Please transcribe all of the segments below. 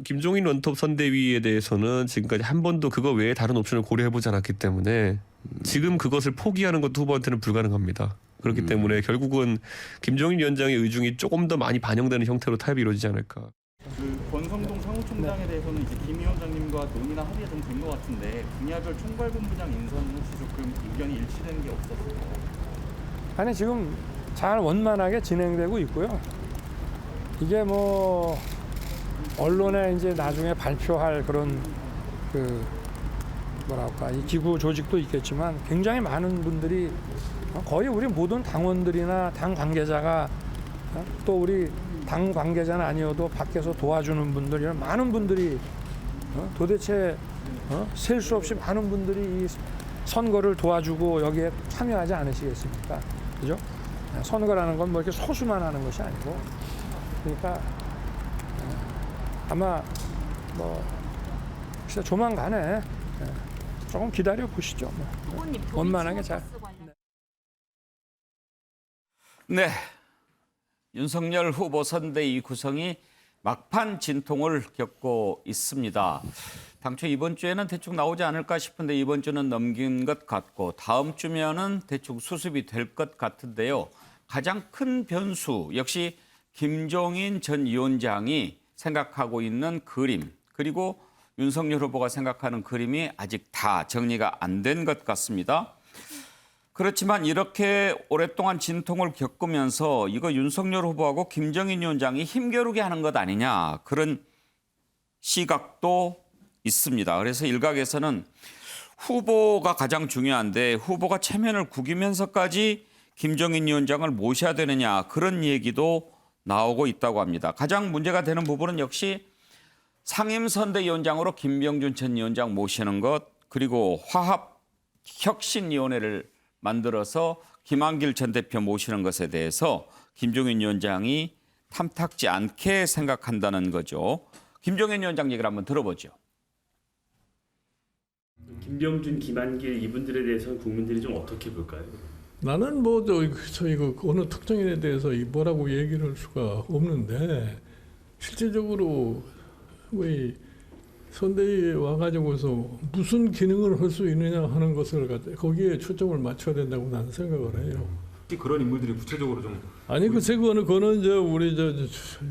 김종인 원톱 선대위에 대해서는 지금까지 한 번도 그거 외에 다른 옵션을 고려해보지 않았기 때문에 지금 그것을 포기하는 것도 후보한테는 불가능합니다. 그렇기 때문에 결국은 김종인 위원장의 의중이 조금 더 많이 반영되는 형태로 타협이 이루어지지 않을까. 그 권성동 사무총장에 대해서는 이제 김 위원장님과 논의나 합의가 좀 된 것 같은데 분야별 총괄본부장 인선은 혹시 조금 의견이 일치되는 게 없었어요? 아니 지금 잘 원만하게 진행되고 있고요. 이게 뭐 언론에 이제 나중에 발표할 그런 그 뭐랄까 이 기구 조직도 있겠지만 굉장히 많은 분들이 거의 우리 모든 당원들이나 당 관계자가 또 우리 당 관계자는 아니어도 밖에서 도와주는 분들 이런 많은 분들이 도대체 셀 수 없이 많은 분들이 이 선거를 도와주고 여기에 참여하지 않으시겠습니까? 그죠? 선거라는 건 뭐 이렇게 소수만 하는 것이 아니고 그러니까 아마 뭐 진짜 조만간에 조금 기다려 보시죠. 뭐. 원만하게 잘. 네, 윤석열 후보 선대위 구성이 막판 진통을 겪고 있습니다. 당초 이번 주에는 대충 나오지 않을까 싶은데 이번 주는 넘긴 것 같고 다음 주면은 대충 수습이 될 것 같은데요. 가장 큰 변수 역시 김종인 전 위원장이 생각하고 있는 그림 그리고 윤석열 후보가 생각하는 그림이 아직 다 정리가 안 된 것 같습니다. 그렇지만 이렇게 오랫동안 진통을 겪으면서 이거 윤석열 후보하고 김종인 위원장이 힘겨루게 하는 것 아니냐 그런 시각도 있습니다. 그래서 일각에서는 후보가 가장 중요한데 후보가 체면을 구기면서까지 김종인 위원장을 모셔야 되느냐 그런 얘기도 나오고 있다고 합니다. 가장 문제가 되는 부분은 역시 상임선대위원장으로 김병준 전 위원장 모시는 것 그리고 화합혁신위원회를 만들어서 김한길 전 대표 모시는 것에 대해서 김종인 위원장이 탐탁지 않게 생각한다는 거죠. 김종인 위원장 얘기를 한번 들어보죠. 김병준, 김한길 이분들에 대해서는 국민들이 좀 어떻게 볼까요? 나는 뭐 저희 그 어느 특정인에 대해서 뭐라고 얘기를 할 수가 없는데 실질적으로 왜 선대위에 와가지고서 무슨 기능을 할 수 있느냐 하는 것을 거기에 초점을 맞춰야 된다고 나는 생각을 해요. 그런 인물들이 구체적으로 좀 아니 그거는 이제 우리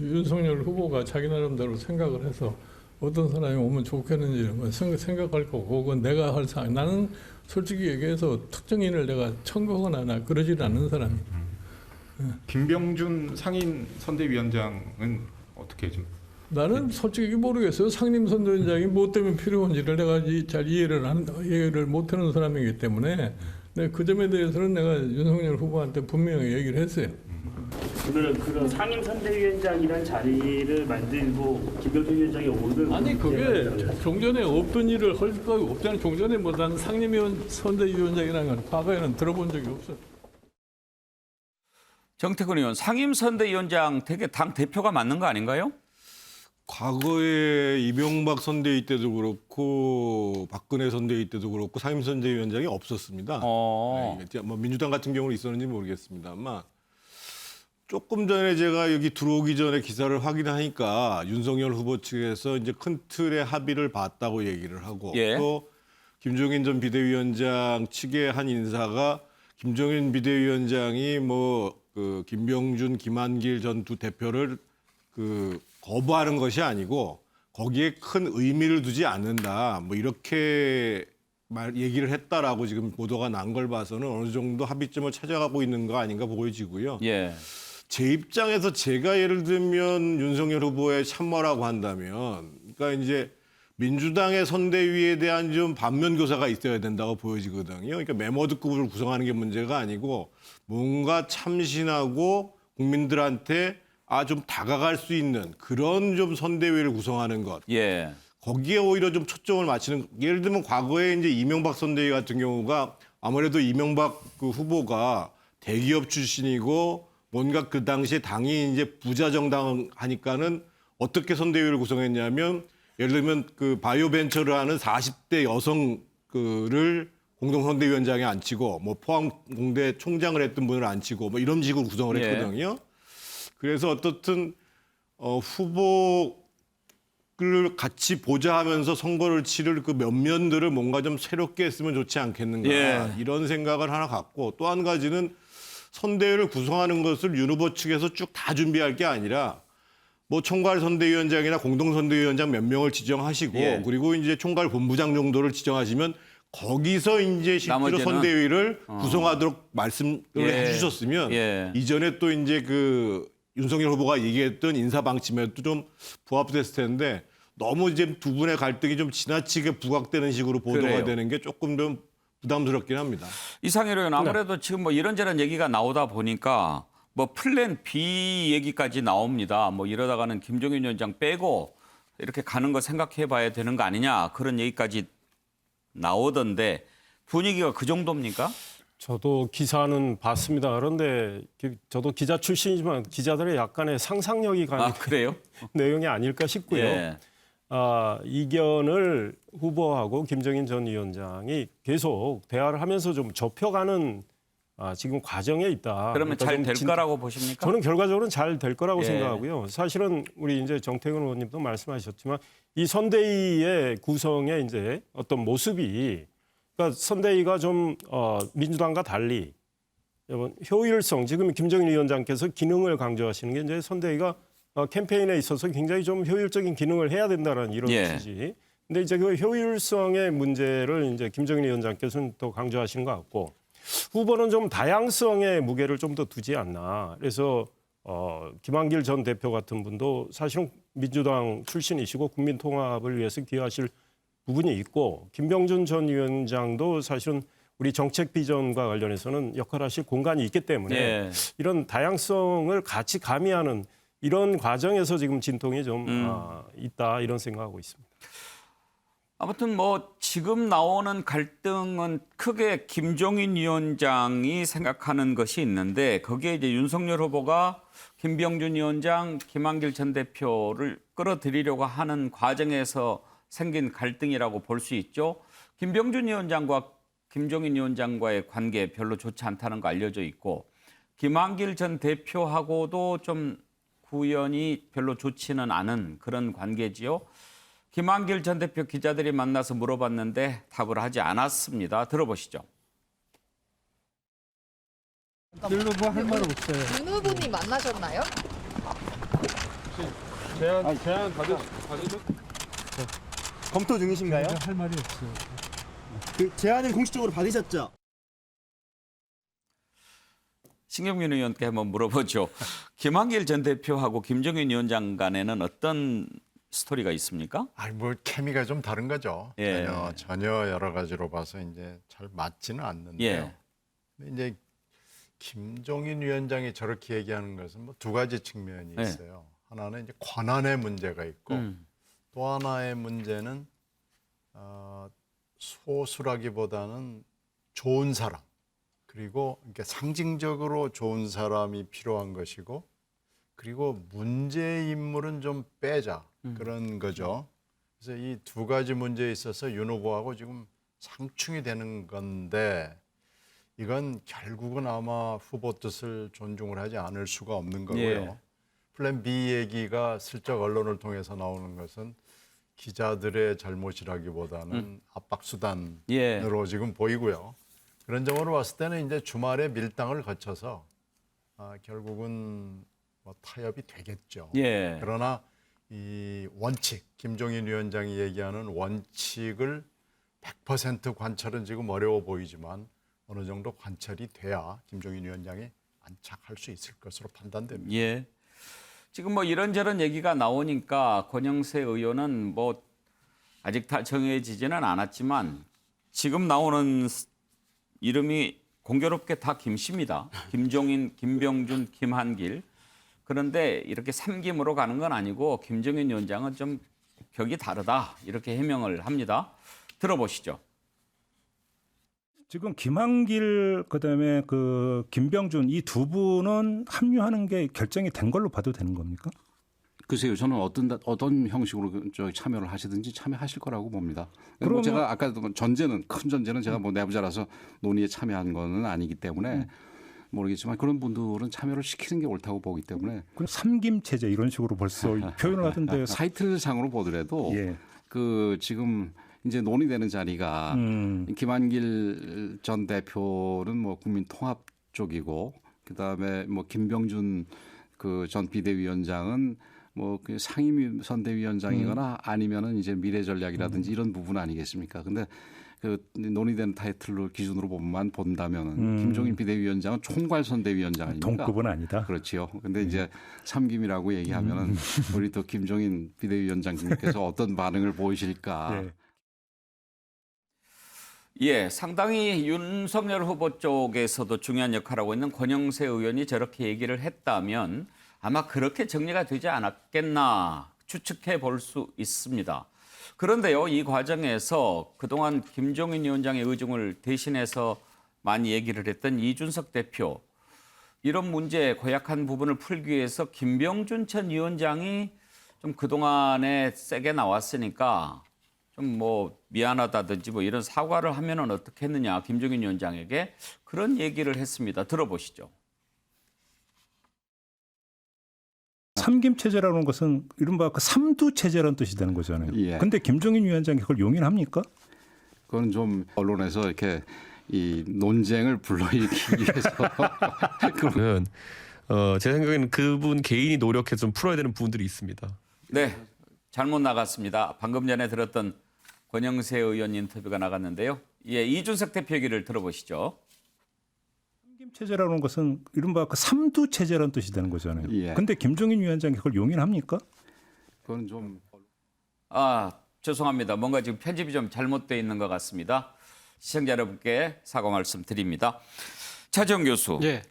윤석열 후보가 자기 나름대로 생각을 해서 어떤 사람이 오면 좋겠는지 이런 건 생각할 거고 그건 내가 할 사항. 나는 솔직히 얘기해서 특정인을 내가 청구하거나 그러지 않는 사람이에요. 김병준 상임 선대위원장은 어떻게 좀? 나는 솔직히 모르겠어요. 상임 선대위원장이 뭐 때문에 필요한지를 내가 잘 이해를 못하는 사람이기 때문에 그 점에 대해서는 내가 윤석열 후보한테 분명히 얘기를 했어요. 그러면 그런 상임 선대위원장이란 자리를 만들고 김병준 위원장이 오늘 아니 그게 종전에 없던 일을 할 수가 없잖아요. 종전에 뭐 난 상임위원 선대위원장이라는 건 과거에는 들어본 적이 없어요. 정태근 의원, 상임선대위원장 되게 당 대표가 맞는 거 아닌가요? 과거에 이명박 선대위 때도 그렇고 박근혜 선대위 때도 그렇고 상임선대위원장이 없었습니다. 뭐 민주당 같은 경우는 있었는지 모르겠습니다만 조금 전에 제가 여기 들어오기 전에 기사를 확인하니까 윤석열 후보 측에서 이제 큰 틀의 합의를 봤다고 얘기를 하고 또 김종인 전 비대위원장 측의 한 인사가 김종인 비대위원장이 그 김병준, 김한길 전 두 대표를 거부하는 것이 아니고 거기에 큰 의미를 두지 않는다. 뭐 이렇게 얘기를 했다라고 지금 보도가 난 걸 봐서는 어느 정도 합의점을 찾아가고 있는 거 아닌가 보여지고요. 제 입장에서 제가 예를 들면 윤석열 후보의 참모라고 한다면 그러니까 이제 민주당의 선대위에 대한 좀 반면 교사가 있어야 된다고 보여지거든요. 그러니까 메모드급을 구성하는 게 문제가 아니고 뭔가 참신하고 국민들한테 좀 다가갈 수 있는 그런 좀 선대위를 구성하는 것. 거기에 오히려 좀 초점을 맞추는. 예를 들면 과거에 이제 이명박 선대위 같은 경우가 아무래도 이명박 그 후보가 대기업 출신이고 뭔가 그 당시에 당이 이제 부자 정당 하니까는 어떻게 선대위를 구성했냐면 예를 들면 그 바이오벤처를 하는 40대 여성을 공동선대위원장에 앉히고 뭐 포항공대 총장을 했던 분을 앉히고 뭐 이런 식으로 구성을 했거든요. 그래서 어떻든 후보 같이 보자 하면서 선거를 치를 그 면면들을 뭔가 좀 새롭게 했으면 좋지 않겠는가 예. 이런 생각을 하나 갖고 또 한 가지는 선대위를 구성하는 것을 윤 후보 측에서 쭉 다 준비할 게 아니라 뭐 총괄 선대위원장이나 공동 선대위원장 몇 명을 지정하시고 예. 그리고 이제 총괄 본부장 정도를 지정하시면 거기서 이제 실제로 나머지는, 선대위를 구성하도록 말씀을 예. 해주셨으면 예. 이전에 또 이제 그 윤석열 후보가 얘기했던 인사 방침에도 좀 부합됐을 텐데 너무 이제 두 분의 갈등이 좀 지나치게 부각되는 식으로 보도가 그래요. 되는 게 조금 좀 부담스럽긴 합니다. 이상일 의원 네. 아무래도 지금 뭐 이런저런 얘기가 나오다 보니까 뭐 플랜 B 얘기까지 나옵니다. 뭐 이러다가는 김종인 위원장 빼고 이렇게 가는 거 생각해 봐야 되는 거 아니냐 그런 얘기까지 나오던데 분위기가 그 정도입니까? 저도 기사는 봤습니다. 그런데 저도 기자 출신이지만 기자들의 약간의 상상력이 가는 아 그래요? 내용이 아닐까 싶고요. 예. 이견을 후보하고 김정인 전 위원장이 계속 대화를 하면서 좀 좁혀가는 지금 과정에 있다. 그러면 그러니까 잘 좀 될 거라고 보십니까? 저는 결과적으로는 잘 될 거라고 예. 생각하고요. 사실은 우리 이제 정태근 의원님도 말씀하셨지만 이 선대위의 구성에 이제 어떤 모습이 그러니까 선대위가 좀 민주당과 달리 효율성 지금 김정인 위원장께서 기능을 강조하시는 게 이제 선대위가 캠페인에 있어서 굉장히 좀 효율적인 기능을 해야 된다는 이런 예. 취지. 근데 이제 그 효율성의 문제를 이제 김정인 위원장께서는 또 강조하시는 것 같고 후보는 좀 다양성의 무게를 좀 더 두지 않나. 그래서 김한길 전 대표 같은 분도 사실은 민주당 출신이시고 국민 통합을 위해서 기여하실 부분이 있고 김병준 전 위원장도 사실은 우리 정책 비전과 관련해서는 역할하실 공간이 있기 때문에 예. 이런 다양성을 같이 가미하는 이런 과정에서 지금 진통이 좀 있다 이런 생각하고 있습니다. 아무튼 뭐 지금 나오는 갈등은 크게 김종인 위원장이 생각하는 것이 있는데 거기에 이제 윤석열 후보가 김병준 위원장, 김한길 전 대표를 끌어들이려고 하는 과정에서 생긴 갈등이라고 볼 수 있죠. 김병준 위원장과 김종인 위원장과의 관계 별로 좋지 않다는 거 알려져 있고 김한길 전 대표하고도 좀 구연이 별로 좋지는 않은 그런 관계지요. 김한길 전 대표 기자들이 만나서 물어봤는데 답을 하지 않았습니다. 들어보시죠. 별로 뭐 할 말 없어요. 윤 후보님 만나셨나요? 제안 받으셨? 검토 중이신가요? 할 말이 없어요. 그 제안은 공식적으로 받으셨죠? 신경민 의원께 한번 물어보죠. 김한길 전 대표하고 김종인 위원장 간에는 어떤 스토리가 있습니까? 아니 뭐 케미가 좀 다른 거죠. 예. 전혀 여러 가지로 봐서 이제 잘 맞지는 않는데요. 예. 근데 이제 김종인 위원장이 저렇게 얘기하는 것은 뭐 두 가지 측면이 예. 있어요. 하나는 이제 권한의 문제가 있고 또 하나의 문제는 소수라기보다는 좋은 사람 그리고 이렇게 상징적으로 좋은 사람이 필요한 것이고 그리고 문제 인물은 좀 빼자 그런 거죠. 그래서 이 두 가지 문제에 있어서 윤 후보하고 지금 상충이 되는 건데 이건 결국은 아마 후보 뜻을 존중을 하지 않을 수가 없는 거고요. 예. 플랜 B 얘기가 슬쩍 언론을 통해서 나오는 것은 기자들의 잘못이라기보다는 압박 수단으로 예. 지금 보이고요. 그런 점으로 봤을 때는 이제 주말에 밀당을 거쳐서 결국은 뭐 타협이 되겠죠. 예. 그러나 이 원칙, 김종인 위원장이 얘기하는 원칙을 100% 관철은 지금 어려워 보이지만 어느 정도 관철이 돼야 김종인 위원장이 안착할 수 있을 것으로 판단됩니다. 예. 지금 뭐 이런저런 얘기가 나오니까 권영세 의원은 뭐 아직 다 정해지지는 않았지만 지금 나오는 이름이 공교롭게 다 김씨입니다. 김종인, 김병준, 김한길. 그런데 이렇게 3김으로 가는 건 아니고 김종인 위원장은 좀 격이 다르다 이렇게 해명을 합니다. 들어보시죠. 지금 김한길 그다음에 그 김병준 이 두 분은 합류하는 게 결정이 된 걸로 봐도 되는 겁니까? 글쎄요, 저는 어떤 형식으로 참여를 하시든지 참여하실 거라고 봅니다. 그러면 제가 아까 큰 전제는 제가 뭐 내부자라서 논의에 참여한 거는 아니기 때문에 모르겠지만 그런 분들은 참여를 시키는 게 옳다고 보기 때문에 그럼 삼김 체제 이런 식으로 벌써 표현을 하던데 타이틀상으로 보더라도 예. 그 지금 이제 논의되는 자리가 김한길 전 대표는 뭐 국민통합 쪽이고 그다음에 뭐 김병준 그 전 비대위원장은 뭐 그 상임선대위원장이거나 아니면은 이제 미래전략이라든지 이런 부분 아니겠습니까? 근데 그 논의되는 타이틀로 기준으로 본다면은 김종인 비대위원장은 총괄선대위원장 아닙니까? 동급은 아니다. 그렇지요. 근데 이제 삼김이라고 얘기하면은 우리 또 김종인 비대위원장님께서 어떤 반응을 보이실까? 예, 상당히 윤석열 후보 쪽에서도 중요한 역할을 하고 있는 권영세 의원이 저렇게 얘기를 했다면 아마 그렇게 정리가 되지 않았겠나 추측해 볼 수 있습니다. 그런데요, 이 과정에서 그동안 김종인 위원장의 의중을 대신해서 많이 얘기를 했던 이준석 대표, 이런 문제 고약한 부분을 풀기 위해서 김병준 전 위원장이 좀 그동안에 세게 나왔으니까 좀 뭐 미안하다든지 뭐 이런 사과를 하면은 어떻게 했느냐, 김종인 위원장에게 그런 얘기를 했습니다. 들어보시죠. 삼김 체제라는 것은 이른바 그 삼두 체제라는 뜻이 되는 거잖아요. 예. 근데 김종인 위원장이 그걸 용인합니까? 그건 좀 언론에서 이렇게 이 논쟁을 불러일으키기 위해서 그러면 제 생각에는 그분 개인이 노력해서 좀 풀어야 되는 부분들이 있습니다. 네, 잘못 나갔습니다. 방금 전에 들었던 권영세 의원 인터뷰가 나갔는데요. 예, 이준석 대표 얘기를 들어보시죠. 삼김 체제라는 것은 이른바 그 삼두 체제라는 뜻이 되는 거잖아요. 예. 근데 김종인 위원장이 그걸 용인합니까? 그건 좀 죄송합니다. 뭔가 지금 편집이 좀 잘못되어 있는 것 같습니다. 시청자 여러분께 사과 말씀드립니다. 차지영 교수. 예.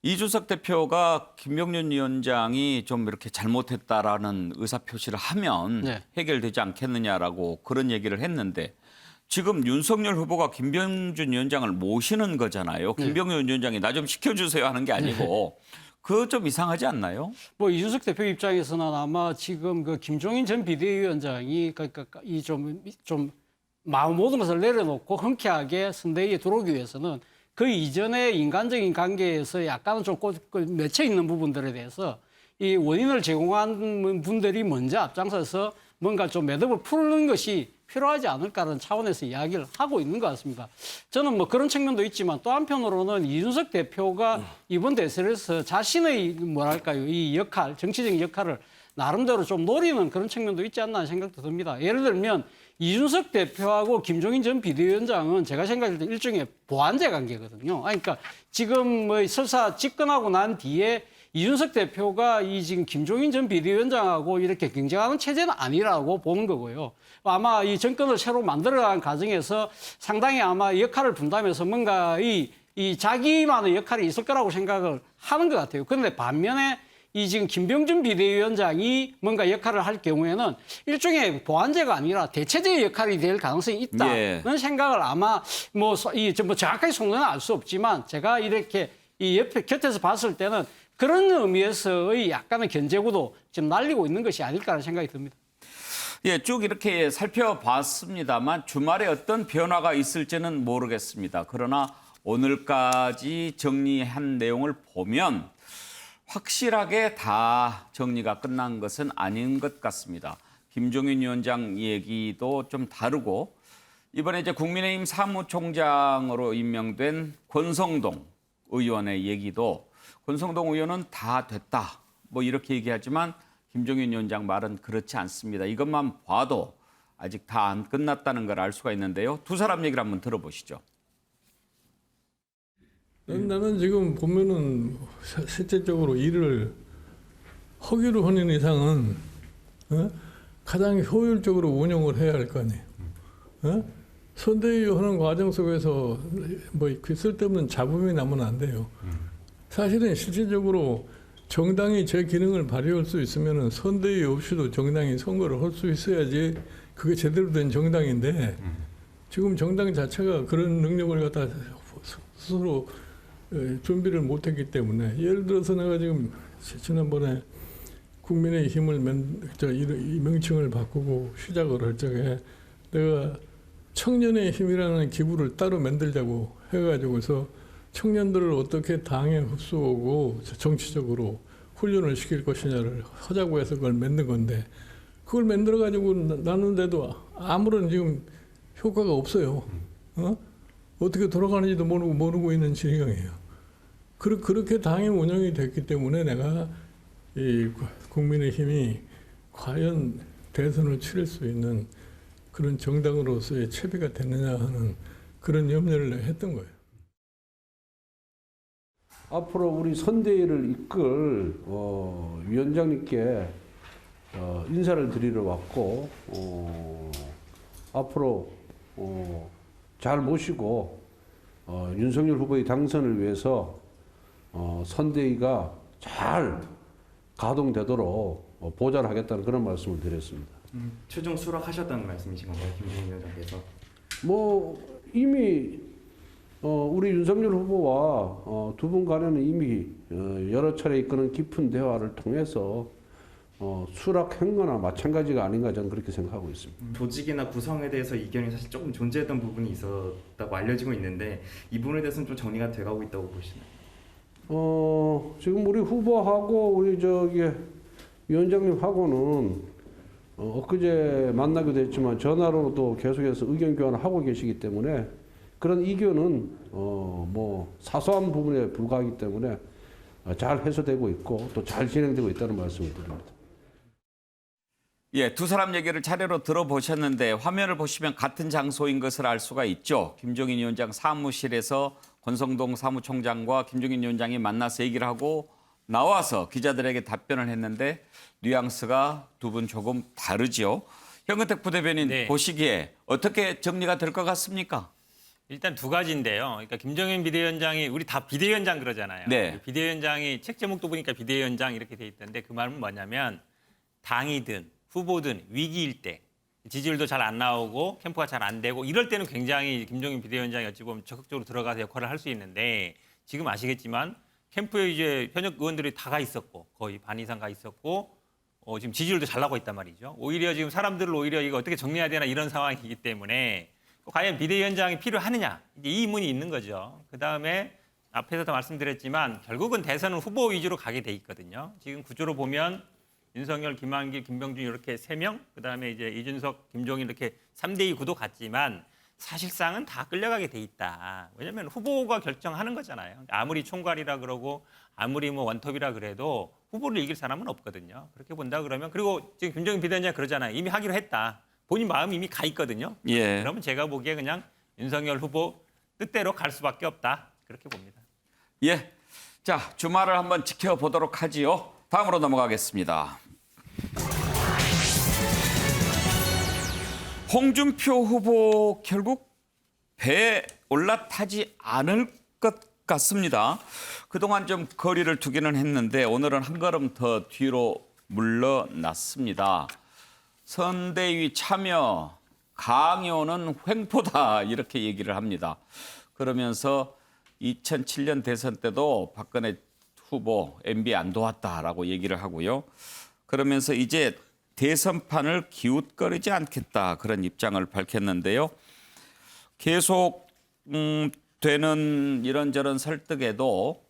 이준석 대표가 김병준 위원장이 좀 이렇게 잘못했다라는 의사표시를 하면 네. 해결되지 않겠느냐라고 그런 얘기를 했는데 지금 윤석열 후보가 김병준 위원장을 모시는 거잖아요. 김병준 위원장이 나 좀 시켜주세요 하는 게 아니고 그거 좀 이상하지 않나요? 뭐 이준석 대표 입장에서는 아마 지금 그 김종인 전 비대위원장이 그러니까 이 좀 마음 모든 것을 내려놓고 흔쾌하게 선대위에 들어오기 위해서는 그 이전의 인간적인 관계에서 약간은 좀 맺혀 있는 부분들에 대해서 이 원인을 제공한 분들이 먼저 앞장서서 뭔가 좀 매듭을 푸는 것이 필요하지 않을까라는 차원에서 이야기를 하고 있는 것 같습니다. 저는 뭐 그런 측면도 있지만 또 한편으로는 이준석 대표가 이번 대선에서 자신의 뭐랄까요, 이 역할, 정치적인 역할을 나름대로 좀 노리는 그런 측면도 있지 않나 생각도 듭니다. 예를 들면 이준석 대표하고 김종인 전 비대위원장은 제가 생각할 때 일종의 보완제 관계거든요. 그러니까 지금 뭐 설사 집권하고 난 뒤에 이준석 대표가 이 지금 김종인 전 비대위원장하고 이렇게 경쟁하는 체제는 아니라고 보는 거고요. 아마 이 정권을 새로 만들어가는 과정에서 상당히 아마 역할을 분담해서 뭔가 이 자기만의 역할이 있을 거라고 생각을 하는 것 같아요. 그런데 반면에 이 지금 김병준 비대위원장이 뭔가 역할을 할 경우에는 일종의 보완제가 아니라 대체제의 역할이 될 가능성이 있다는 생각을 아마 뭐 정확하게 속내는 알 수 없지만 제가 이렇게 이 옆에 곁에서 봤을 때는 그런 의미에서의 약간의 견제구도 지금 날리고 있는 것이 아닐까라는 생각이 듭니다. 예, 쭉 이렇게 살펴봤습니다만 주말에 어떤 변화가 있을지는 모르겠습니다. 그러나 오늘까지 정리한 내용을 보면 확실하게 다 정리가 끝난 것은 아닌 것 같습니다. 김종인 위원장 얘기도 좀 다르고 이번에 이제 국민의힘 사무총장으로 임명된 권성동 의원의 얘기도 권성동 의원은 다 됐다 뭐 이렇게 얘기하지만 김종인 위원장 말은 그렇지 않습니다. 이것만 봐도 아직 다 안 끝났다는 걸 알 수가 있는데요. 두 사람 얘기를 한번 들어보시죠. 나는 지금 보면은 실제적으로 일을 하기로 하는 이상은 가장 효율적으로 운영을 해야 할 거 아니에요. 선대위 하는 과정 속에서 뭐 쓸데없는 잡음이 나면 안 돼요. 사실은 실질적으로 정당이 제 기능을 발휘할 수 있으면은 선대위 없이도 정당이 선거를 할 수 있어야지 그게 제대로 된 정당인데 지금 정당 자체가 그런 능력을 갖다 스스로 준비를 못했기 때문에 예를 들어서 내가 지금 지난번에 국민의힘을 이 명칭을 바꾸고 시작을 할 적에 내가 청년의 힘이라는 기구를 따로 만들자고 해가지고서 청년들을 어떻게 당에 흡수하고 정치적으로 훈련을 시킬 것이냐를 하자고 해서 그걸 만든 건데 그걸 만들어 가지고 나누는데도 아무런 지금 효과가 없어요. 어떻게 돌아가는지도 모르고 있는 지경이에요. 그렇게 당이 운영이 됐기 때문에 내가 이 국민의힘이 과연 대선을 치를 수 있는 그런 정당으로서의 체비가 됐느냐 하는 그런 염려를 했던 거예요. 앞으로 우리 선대위를 이끌 위원장님께 인사를 드리러 왔고 앞으로 잘 모시고 윤석열 후보의 당선을 위해서 선대위가 잘 가동되도록 보좌를 하겠다는 그런 말씀을 드렸습니다. 최종 수락하셨다는 말씀이신 건가요, 김종인 위원장께서? 뭐 이미 우리 윤석열 후보와 두 분 간에는 이미 여러 차례 이끄는 깊은 대화를 통해서 수락한 거나 마찬가지가 아닌가 저는 그렇게 생각하고 있습니다. 조직이나 구성에 대해서 이견이 사실 조금 존재했던 부분이 있었다고 알려지고 있는데 이 부분에 대해서는 좀 정리가 돼가고 있다고 보시나요? 지금 우리 후보하고 우리 위원장님하고는 엊그제 만나기도 했지만 전화로도 계속해서 의견 교환을 하고 계시기 때문에 그런 이견은 뭐 사소한 부분에 불과하기 때문에 잘 해소되고 있고 또 잘 진행되고 있다는 말씀을 드립니다. 예, 두 사람 얘기를 차례로 들어보셨는데 화면을 보시면 같은 장소인 것을 알 수가 있죠. 김종인 위원장 사무실에서 권성동 사무총장과 김종인 위원장이 만나서 얘기를 하고 나와서 기자들에게 답변을 했는데 뉘앙스가 두 분 조금 다르죠. 현근택 부대변인 네. 보시기에 어떻게 정리가 될 것 같습니까? 일단 두 가지인데요. 그러니까 김종인 비대위원장이 우리 다 비대위원장 그러잖아요. 네. 비대위원장이 책 제목도 보니까 비대위원장 이렇게 돼 있던데 그 말은 뭐냐면 당이든 후보든 위기일 때 지지율도 잘 안 나오고 캠프가 잘 안 되고 이럴 때는 굉장히 김종인 비대위원장이 어찌 보면 적극적으로 들어가서 역할을 할 수 있는데 지금 아시겠지만 캠프에 이제 현역 의원들이 다 가 있었고 거의 반 이상 가 있었고 지금 지지율도 잘 나고 있단 말이죠. 오히려 지금 사람들을 오히려 이거 어떻게 정리해야 되나 이런 상황이기 때문에 과연 비대위원장이 필요하느냐 이제 이 의문이 있는 거죠. 그다음에 앞에서도 말씀드렸지만 결국은 대선은 후보 위주로 가게 돼 있거든요. 지금 구조로 보면 윤석열, 김한길, 김병준 이렇게 3명, 그다음에 이제 이준석, 김종인 이렇게 3대2 구도 같지만 사실상은 다 끌려가게 돼 있다. 왜냐하면 후보가 결정하는 거잖아요. 아무리 총괄이라 그러고 아무리 뭐 원톱이라 그래도 후보를 이길 사람은 없거든요. 그렇게 본다 그러면 그리고 지금 김종인 비대위원장이 그러잖아요. 이미 하기로 했다. 본인 마음이 이미 가 있거든요. 예. 그러면 제가 보기에 그냥 윤석열 후보 뜻대로 갈 수밖에 없다. 그렇게 봅니다. 예. 자, 주말을 한번 지켜보도록 하지요. 다음으로 넘어가겠습니다. 홍준표 후보 결국 배에 올라타지 않을 것 같습니다. 그동안 좀 거리를 두기는 했는데 오늘은 한 걸음 더 뒤로 물러났습니다. 선대위 참여 강요는 횡포다 이렇게 얘기를 합니다. 그러면서 2007년 대선 때도 박근혜 후보 MB 안 도왔다라고 얘기를 하고요. 그러면서 이제 대선판을 기웃거리지 않겠다 그런 입장을 밝혔는데요. 계속 되는 이런저런 설득에도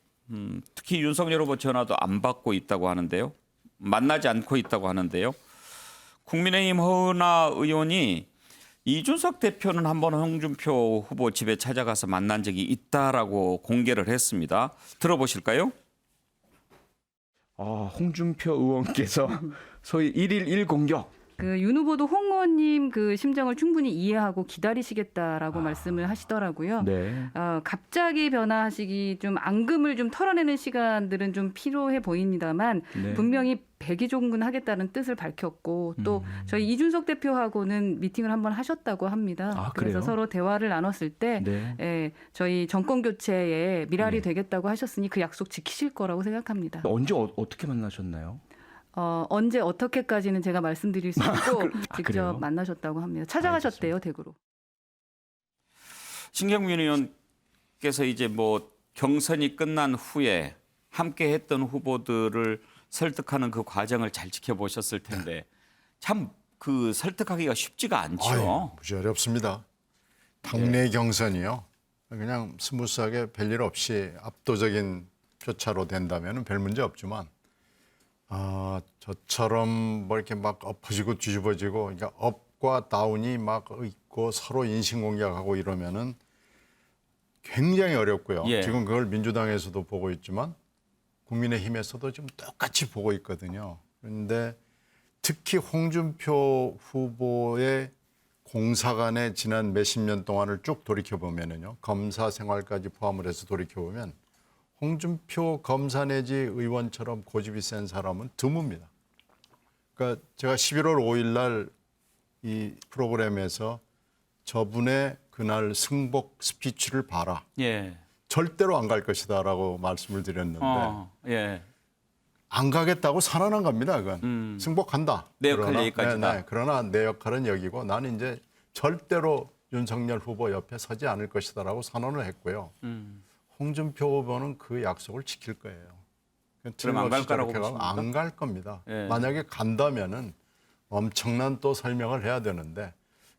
특히 윤석열 후보 전화도 안 받고 있다고 하는데요. 만나지 않고 있다고 하는데요. 국민의힘 허은하 의원이 이준석 대표는 한번 홍준표 후보 집에 찾아가서 만난 적이 있다라고 공개를 했습니다. 들어보실까요? 홍준표 의원께서 소위 1일 1공격. 그 윤 후보도 홍 의원님 그 심정을 충분히 이해하고 기다리시겠다라고 말씀을 하시더라고요. 네. 갑자기 변화하시기 좀 앙금을 좀 털어내는 시간들은 좀 필요해 보입니다만 네. 분명히 백의종군하겠다는 뜻을 밝혔고 또 저희 이준석 대표하고는 미팅을 한번 하셨다고 합니다. 그래서 그래요? 서로 대화를 나눴을 때 네. 저희 정권 교체에 미랄이 되겠다고 하셨으니 그 약속 지키실 거라고 생각합니다. 언제 어떻게 만나셨나요? 언제 어떻게까지는 제가 말씀드릴 수 있고 직접 그래요? 만나셨다고 합니다. 찾아가셨대요, 대구로. 신경민 의원께서 이제 뭐 경선이 끝난 후에 함께 했던 후보들을 설득하는 그 과정을 잘 지켜보셨을 텐데 참 그 설득하기가 쉽지가 않죠. 무지 어렵습니다. 당내 경선이요. 그냥 스무스하게 별일 없이 압도적인 표차로 된다면 별 문제 없지만 저처럼 뭐 이렇게 막 엎어지고 뒤집어지고 그러니까 업과 다운이 막 있고 서로 인신공격하고 이러면은 굉장히 어렵고요. 예. 지금 그걸 민주당에서도 보고 있지만 국민의힘에서도 지금 똑같이 보고 있거든요. 그런데 특히 홍준표 후보의 공사관의 지난 몇십 년 동안을 쭉 돌이켜보면은요. 검사 생활까지 포함을 해서 돌이켜보면 홍준표 검사 내지 의원처럼 고집이 센 사람은 드뭅니다. 그러니까 제가 11월 5일 날 이 프로그램에서 저분의 그날 승복 스피치를 봐라. 예. 절대로 안 갈 것이다라고 말씀을 드렸는데 예. 안 가겠다고 선언한 겁니다. 그건 승복한다. 내 역할 여기까지다. 네, 그러나 내 역할은 여기고 나는 이제 절대로 윤석열 후보 옆에 서지 않을 것이다라고 선언을 했고요. 홍준표 후보는 그 약속을 지킬 거예요. 그럼 안 갈 거라고 보십니까? 안 갈 겁니다. 예. 만약에 간다면은 엄청난 또 설명을 해야 되는데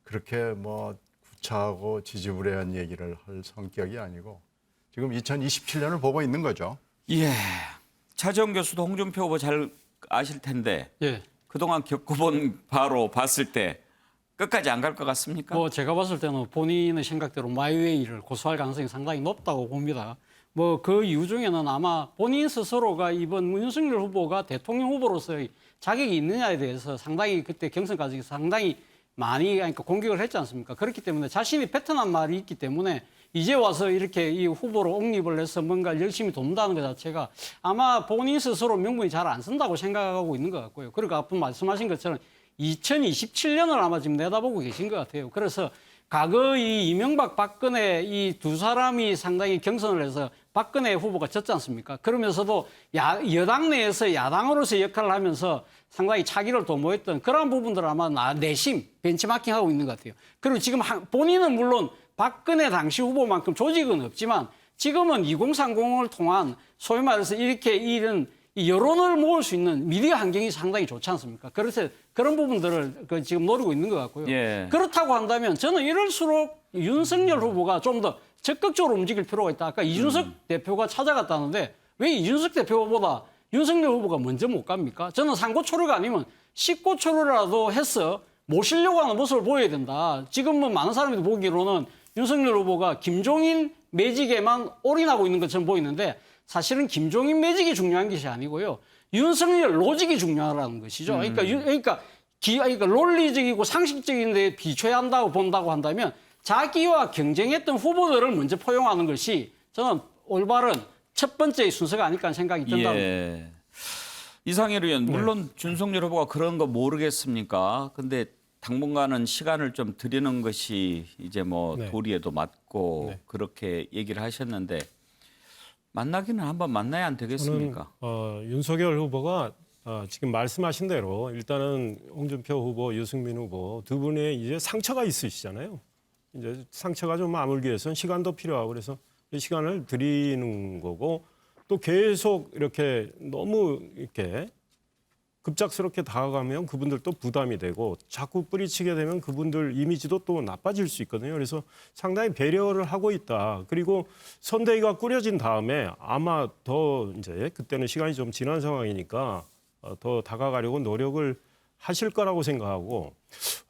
그렇게 뭐 구차하고 지지부례한 얘기를 할 성격이 아니고 지금 2027년을 보고 있는 거죠. 예. 차재원 교수도 홍준표 후보 잘 아실 텐데 예. 그동안 겪어본 바로 봤을 때 끝까지 안 갈 것 같습니까? 뭐 제가 봤을 때는 본인의 생각대로 마이웨이를 고수할 가능성이 상당히 높다고 봅니다. 뭐 그 이유 중에는 아마 본인 스스로가 이번 윤석열 후보가 대통령 후보로서의 자격이 있느냐에 대해서 상당히 그때 경선까지 상당히 많이 그러니까 공격을 했지 않습니까? 그렇기 때문에 자신이 뱉어난 말이 있기 때문에 이제 와서 이렇게 이 후보로 옹립을 해서 뭔가 열심히 돕는다는 것 자체가 아마 본인 스스로 명분이 잘 안 쓴다고 생각하고 있는 것 같고요. 그리고 앞서 말씀하신 것처럼 2027년을 아마 지금 내다보고 계신 것 같아요. 그래서 과거 이 이명박 박근혜 이 두 사람이 상당히 경선을 해서 박근혜 후보가 졌지 않습니까? 그러면서도 여당 내에서 야당으로서 역할을 하면서 상당히 차기를 도모했던 그런 부분들 아마 내심 벤치마킹하고 있는 것 같아요. 그리고 지금 본인은 물론 박근혜 당시 후보만큼 조직은 없지만 지금은 2030을 통한 소위 말해서 이렇게 이런 여론을 모을 수 있는 미디어 환경이 상당히 좋지 않습니까? 그래서 그런 부분들을 지금 노리고 있는 것 같고요. 예. 그렇다고 한다면 저는 이럴수록 윤석열 후보가 좀 더 적극적으로 움직일 필요가 있다. 아까 이준석 대표가 찾아갔다는데 왜 이준석 대표보다 윤석열 후보가 먼저 못 갑니까? 저는 상고초려가 아니면 식고초려라도 해서 모시려고 하는 모습을 보여야 된다. 지금 뭐 많은 사람들이 보기로는 윤석열 후보가 김종인 매직에만 올인하고 있는 것처럼 보이는데 사실은 김종인 매직이 중요한 것이 아니고요. 윤석열 로직이 중요하다는 것이죠. 그러니까 논리적이고 상식적인 데 비춰야 한다고 본다고 한다면 자기와 경쟁했던 후보들을 먼저 포용하는 것이 저는 올바른 첫 번째 순서가 아닐까 하는 생각이 든다. 예. 이상일 의원, 물론 윤석열 후보가 그런 거 모르겠습니까? 근데 당분간은 시간을 좀 드리는 것이 이제 뭐 도리에도 맞고 그렇게 얘기를 하셨는데 만나기는 한번 만나야 안 되겠습니까? 저는 윤석열 후보가 지금 말씀하신 대로 일단은 홍준표 후보, 유승민 후보 두 분의 이제 상처가 있으시잖아요. 이제 상처가 좀 아물기 위해서는 시간도 필요하고 그래서 이 시간을 드리는 거고 또 계속 이렇게 너무 이렇게 급작스럽게 다가가면 그분들도 부담이 되고 자꾸 뿌리치게 되면 그분들 이미지도 또 나빠질 수 있거든요. 그래서 상당히 배려를 하고 있다. 그리고 선대위가 꾸려진 다음에 아마 더 이제 그때는 시간이 좀 지난 상황이니까 더 다가가려고 노력을 하실 거라고 생각하고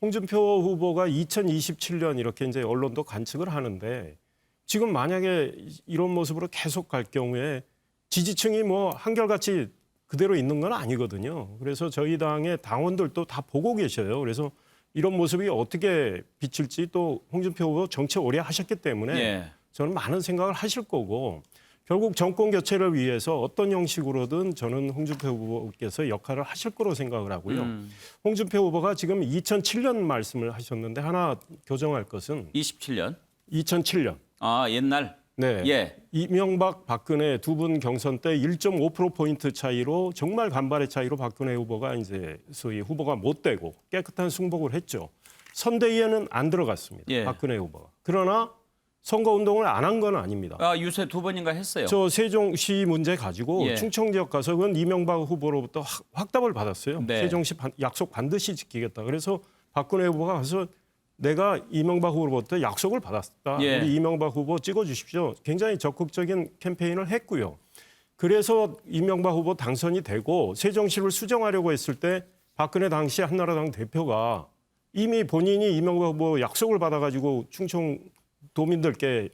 홍준표 후보가 2027년 이렇게 이제 언론도 관측을 하는데 지금 만약에 이런 모습으로 계속 갈 경우에 지지층이 뭐 한결같이 그대로 있는 건 아니거든요. 그래서 저희 당의 당원들도 다 보고 계셔요. 그래서 이런 모습이 어떻게 비칠지 또 홍준표 후보 정치 오래 하셨기 때문에 저는 많은 생각을 하실 거고 결국 정권 교체를 위해서 어떤 형식으로든 저는 홍준표 후보께서 역할을 하실 거로 생각을 하고요. 홍준표 후보가 지금 2007년 말씀을 하셨는데 하나 교정할 것은 27년? 2007년. 아, 옛날? 네. 예. 이명박, 박근혜 두 분 경선 때 1.5%포인트 차이로 정말 간발의 차이로 박근혜 후보가 이제 소위 후보가 못 되고 깨끗한 승복을 했죠. 선대위에는 안 들어갔습니다. 박근혜 후보가. 그러나 선거운동을 안 한 건 아닙니다. 아, 유세 두 번인가 했어요. 저 세종시 문제 가지고 충청 지역 가서 그건 이명박 후보로부터 확답을 받았어요. 세종시 약속 반드시 지키겠다. 그래서 박근혜 후보가 가서 내가 이명박 후보로부터 약속을 받았다. 예. 우리 이명박 후보 찍어주십시오. 굉장히 적극적인 캠페인을 했고요. 그래서 이명박 후보 당선이 되고 세종시를 수정하려고 했을 때 박근혜 당시 한나라당 대표가 이미 본인이 이명박 후보 약속을 받아가지고 충청 도민들께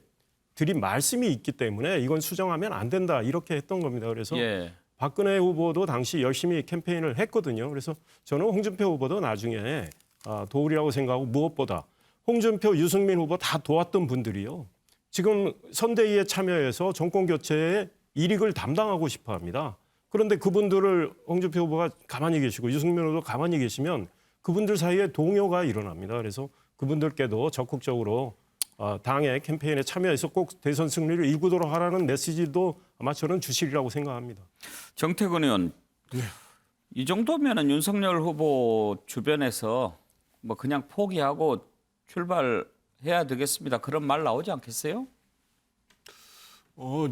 드린 말씀이 있기 때문에 이건 수정하면 안 된다 이렇게 했던 겁니다. 그래서 예. 박근혜 후보도 당시 열심히 캠페인을 했거든요. 그래서 저는 홍준표 후보도 나중에 도우리라고 생각하고 무엇보다 홍준표, 유승민 후보 다 도왔던 분들이요. 지금 선대위에 참여해서 정권 교체에 일익을 담당하고 싶어 합니다. 그런데 그분들을 홍준표 후보가 가만히 계시고 유승민 후보도 가만히 계시면 그분들 사이에 동요가 일어납니다. 그래서 그분들께도 적극적으로 당의 캠페인에 참여해서 꼭 대선 승리를 이루도록 하라는 메시지도 아마 저는 주시리라고 생각합니다. 정태근 의원, 이 정도면은 윤석열 후보 주변에서 뭐 그냥 포기하고 출발해야 되겠습니다. 그런 말 나오지 않겠어요?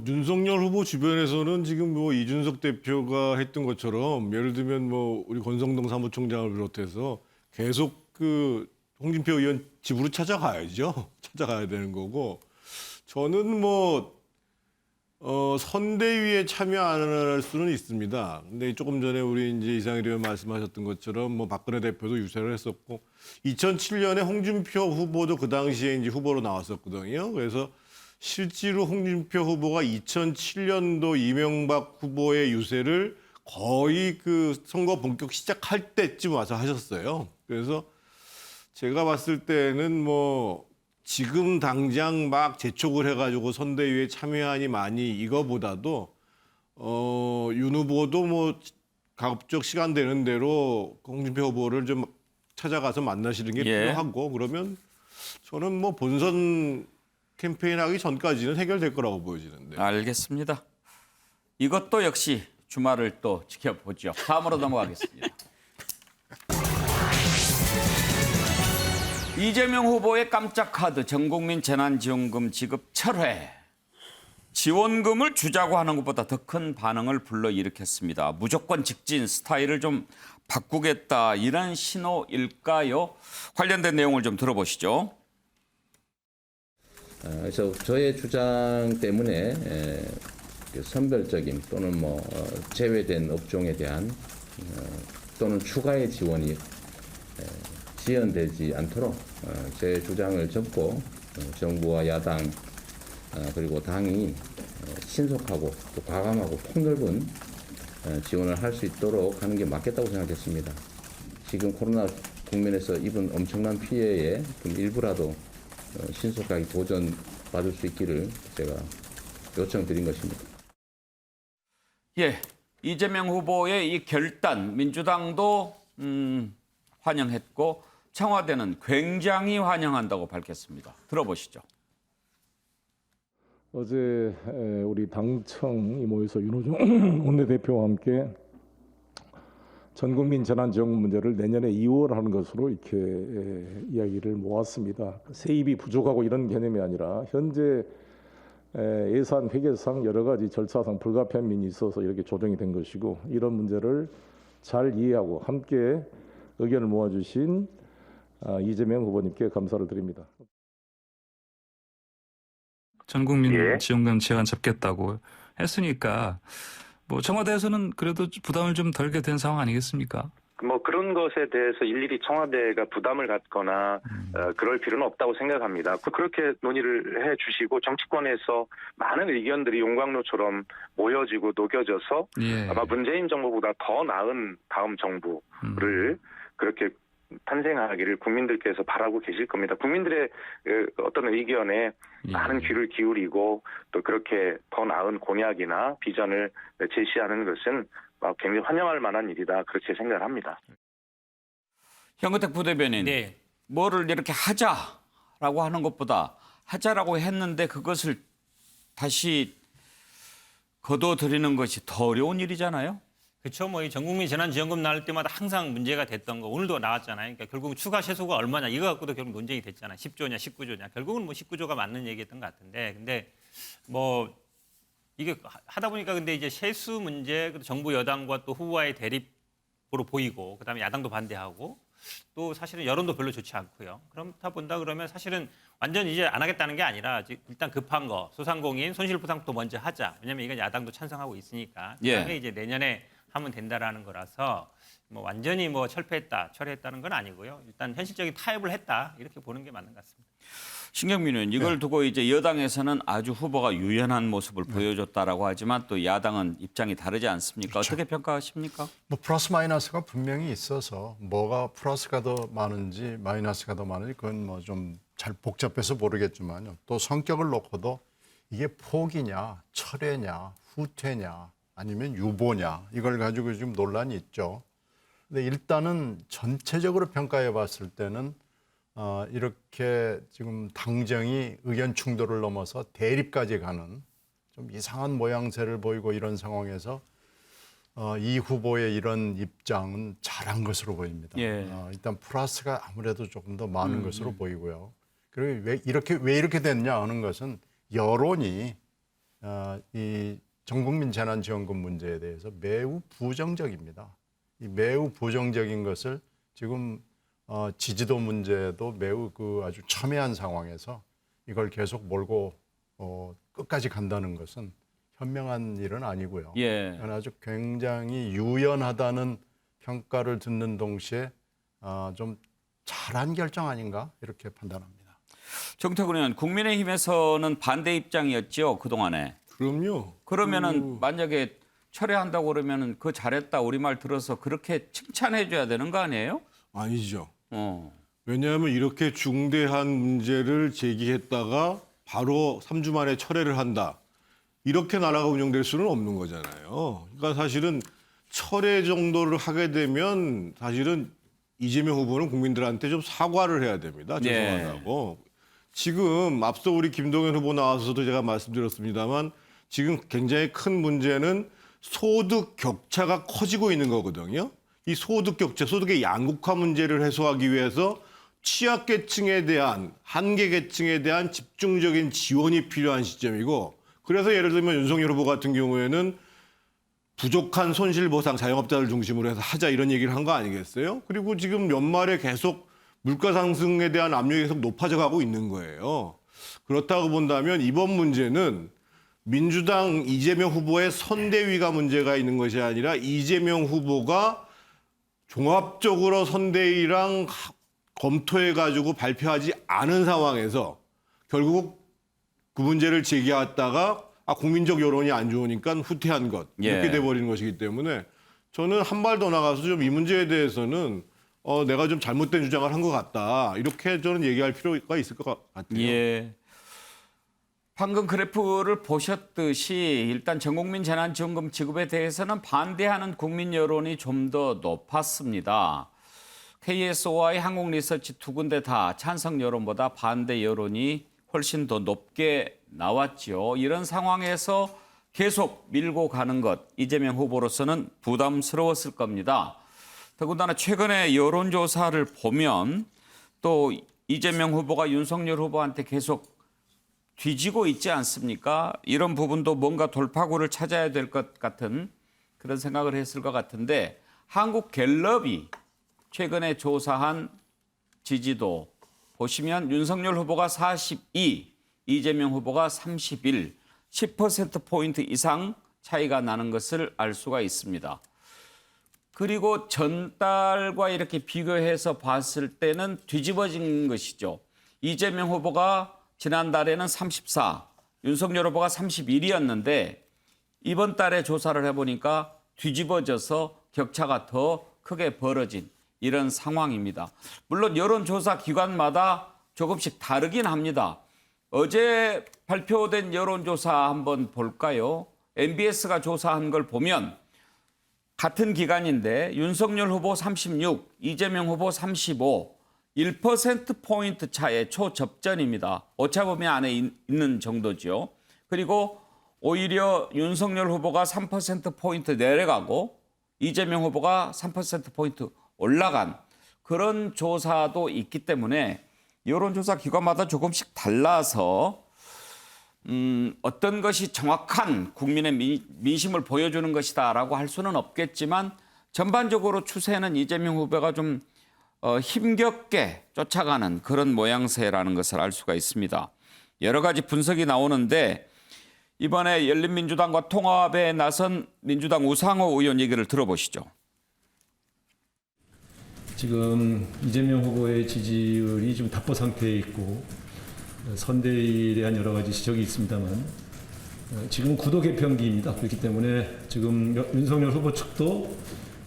윤석열 후보 주변에서는 지금 뭐 이준석 대표가 했던 것처럼 예를 들면 뭐 우리 권성동 사무총장을 비롯해서 계속 그 홍준표 의원 집으로 찾아가야죠. 찾아가야 되는 거고 저는 뭐 선대위에 참여 안 할 수는 있습니다. 근데 조금 전에 우리 이제 이상일 의원 말씀하셨던 것처럼 뭐 박근혜 대표도 유세를 했었고 2007년에 홍준표 후보도 그 당시에 이제 후보로 나왔었거든요. 그래서 실제로 홍준표 후보가 2007년도 이명박 후보의 유세를 거의 그 선거 본격 시작할 때쯤 와서 하셨어요. 그래서 제가 봤을 때는 뭐 지금 당장 막 재촉을 해가지고 선대위에 참여하니 많이 이거보다도 윤 후보도 뭐 가급적 시간 되는 대로 홍준표 후보를 좀 찾아가서 만나시는 게 예. 필요하고 그러면 저는 뭐 본선 캠페인 하기 전까지는 해결될 거라고 보여지는데. 알겠습니다. 이것도 역시 주말을 또 지켜보죠. 다음으로 넘어가겠습니다. 이재명 후보의 깜짝 카드 전국민 재난지원금 지급 철회. 지원금을 주자고 하는 것보다 더 큰 반응을 불러일으켰습니다. 무조건 직진 스타일을 좀 바꾸겠다 이런 신호일까요? 관련된 내용을 좀 들어보시죠. 그래서 저의 주장 때문에 선별적인 또는 뭐 제외된 업종에 대한 또는 추가의 지원이 지연되지 않도록 제 주장을 접고 정부와 야당 그리고 당이 신속하고 또 과감하고 폭넓은 지원을 할 수 있도록 하는 게 맞겠다고 생각했습니다. 지금 코로나 국면에서 입은 엄청난 피해의 좀 일부라도 신속하게 보전받을 수 있기를 제가 요청드린 것입니다. 예, 이재명 후보의 이 결단 민주당도 환영했고 청와대는 굉장히 환영한다고 밝혔습니다. 들어보시죠. 어제 우리 당청이 모여서 윤호중 원내대표와 함께 전국민 재난지원금 문제를 내년에 2월 하는 것으로 이렇게 이야기를 모았습니다. 세입이 부족하고 이런 개념이 아니라 현재 예산 회계상 여러 가지 절차상 불가피한 면이 있어서 이렇게 조정이 된 것이고 이런 문제를 잘 이해하고 함께 의견을 모아주신 이재명 후보님께 감사를 드립니다. 전국민 지원금 제한 잡겠다고 했으니까 뭐 청와대에서는 그래도 부담을 좀 덜게 된 상황 아니겠습니까? 뭐 그런 것에 대해서 일일이 청와대가 부담을 갖거나 그럴 필요는 없다고 생각합니다. 그렇게 논의를 해주시고 정치권에서 많은 의견들이 용광로처럼 모여지고 녹여져서 아마 문재인 정부보다 더 나은 다음 정부를 그렇게 탄생하기를 국민들께서 바라고 계실 겁니다. 국민들의 어떤 의견에 많은 귀를 기울이고 또 그렇게 더 나은 공약이나 비전을 제시하는 것은 굉장히 환영할 만한 일이다. 그렇게 생각을 합니다. 현근택 부대변인, 뭐를 이렇게 하자라고 하는 것보다 하자라고 했는데 그것을 다시 거둬들이는 것이 더 어려운 일이잖아요. 그렇죠. 뭐 이 전국민 재난지원금 나올 때마다 항상 문제가 됐던 거 오늘도 나왔잖아요. 그러니까 결국 추가 세수가 얼마냐 이거 갖고도 결국 논쟁이 됐잖아요. 10조냐 19조냐. 결국은 뭐 19조가 맞는 얘기였던 것 같은데 근데 뭐 이게 하다 보니까 근데 이제 세수 문제 정부 여당과 또 후보와의 대립으로 보이고 그다음에 야당도 반대하고 또 사실은 여론도 별로 좋지 않고요. 그렇다 본다 그러면 사실은 완전 이제 안 하겠다는 게 아니라 일단 급한 거 소상공인 손실보상도 먼저 하자. 왜냐하면 이건 야당도 찬성하고 있으니까. 그다음에 이제 내년에 하면 된다라는 거라서 뭐 완전히 뭐 철회했다는 건 아니고요. 일단 현실적인 타협을 했다 이렇게 보는 게 맞는 것 같습니다. 신경민 의원 이걸 두고 이제 여당에서는 아주 후보가 유연한 모습을 보여줬다라고 하지만 또 야당은 입장이 다르지 않습니까? 그렇죠. 어떻게 평가하십니까? 뭐 플러스 마이너스가 분명히 있어서 뭐가 플러스가 더 많은지 마이너스가 더 많은지 그건 뭐 좀 잘 복잡해서 모르겠지만요. 또 성격을 놓고도 이게 포기냐, 철회냐, 후퇴냐, 아니면 유보냐 이걸 가지고 지금 논란이 있죠. 근데 일단은 전체적으로 평가해 봤을 때는 이렇게 지금 당정이 의견 충돌을 넘어서 대립까지 가는 좀 이상한 모양새를 보이고 이런 상황에서 이 후보의 이런 입장은 잘한 것으로 보입니다. 일단 플러스가 아무래도 조금 더 많은 것으로 보이고요. 그리고 왜 이렇게 됐냐 하는 것은 여론이 이 전국민 재난지원금 문제에 대해서 매우 부정적입니다. 이 매우 부정적인 것을 지금 지지도 문제도 매우 아주 첨예한 상황에서 이걸 계속 몰고 끝까지 간다는 것은 현명한 일은 아니고요. 아주 굉장히 유연하다는 평가를 듣는 동시에 좀 잘한 결정 아닌가 이렇게 판단합니다. 정태근 의원, 국민의힘에서는 반대 입장이었죠 그동안에. 그럼요. 그러면은 만약에 철회한다고 그러면은 그 잘했다 우리말 들어서 그렇게 칭찬해줘야 되는 거 아니에요? 아니죠. 왜냐하면 이렇게 중대한 문제를 제기했다가 바로 3주 만에 철회를 한다. 이렇게 나라가 운영될 수는 없는 거잖아요. 그러니까 사실은 철회 정도를 하게 되면 사실은 이재명 후보는 국민들한테 좀 사과를 해야 됩니다. 죄송하다고. 지금 앞서 우리 김동연 후보 나와서도 제가 말씀드렸습니다만 지금 굉장히 큰 문제는 소득 격차가 커지고 있는 거거든요. 이 소득 격차, 소득의 양극화 문제를 해소하기 위해서 취약계층에 대한 한계계층에 대한 집중적인 지원이 필요한 시점이고 그래서 예를 들면 윤석열 후보 같은 경우에는 부족한 손실보상 자영업자를 중심으로 해서 하자 이런 얘기를 한 거 아니겠어요? 그리고 지금 연말에 계속 물가 상승에 대한 압력이 계속 높아져 가고 있는 거예요. 그렇다고 본다면 이번 문제는 민주당 이재명 후보의 선대위가 문제가 있는 것이 아니라 이재명 후보가 종합적으로 선대위랑 검토해가지고 발표하지 않은 상황에서 결국 그 문제를 제기했다가 국민적 여론이 안 좋으니까 후퇴한 것 이렇게 돼버리는 것이기 때문에 저는 한 발 더 나가서 좀 이 문제에 대해서는 내가 좀 잘못된 주장을 한 것 같다 이렇게 저는 얘기할 필요가 있을 것 같아요. 방금 그래프를 보셨듯이 일단 전국민 재난지원금 지급에 대해서는 반대하는 국민 여론이 좀 더 높았습니다. KSOI 한국리서치 두 군데 다 찬성 여론보다 반대 여론이 훨씬 더 높게 나왔죠. 이런 상황에서 계속 밀고 가는 것 이재명 후보로서는 부담스러웠을 겁니다. 더군다나 최근에 여론조사를 보면 또 이재명 후보가 윤석열 후보한테 계속 뒤지고 있지 않습니까? 이런 부분도 뭔가 돌파구를 찾아야 될 것 같은 그런 생각을 했을 것 같은데 한국갤럽이 최근에 조사한 지지도 보시면 윤석열 후보가 42, 이재명 후보가 31, 10%포인트 이상 차이가 나는 것을 알 수가 있습니다. 그리고 전달과 이렇게 비교해서 봤을 때는 뒤집어진 것이죠. 이재명 후보가 지난달에는 34, 윤석열 후보가 31이었는데 이번 달에 조사를 해보니까 뒤집어져서 격차가 더 크게 벌어진 이런 상황입니다. 물론 여론조사 기관마다 조금씩 다르긴 합니다. 어제 발표된 여론조사 한번 볼까요? MBS가 조사한 걸 보면 같은 기간인데 윤석열 후보 36, 이재명 후보 35, 1%포인트 차의 초접전입니다. 오차범위 안에 있는 정도죠. 그리고 오히려 윤석열 후보가 3%포인트 내려가고 이재명 후보가 3%포인트 올라간 그런 조사도 있기 때문에 여론조사 기관마다 조금씩 달라서 어떤 것이 정확한 국민의 민심을 보여주는 것이다라고 할 수는 없겠지만 전반적으로 추세는 이재명 후보가 좀 힘겹게 쫓아가는 그런 모양새라는 것을 알 수가 있습니다. 여러 가지 분석이 나오는데 이번에 열린민주당과 통합에 나선 민주당 우상호 의원 얘기를 들어보시죠. 지금 이재명 후보의 지지율이 좀 답보 상태에 있고 선대위에 대한 여러 가지 지적이 있습니다만 지금 구도 개편기입니다. 그렇기 때문에 지금 윤석열 후보 측도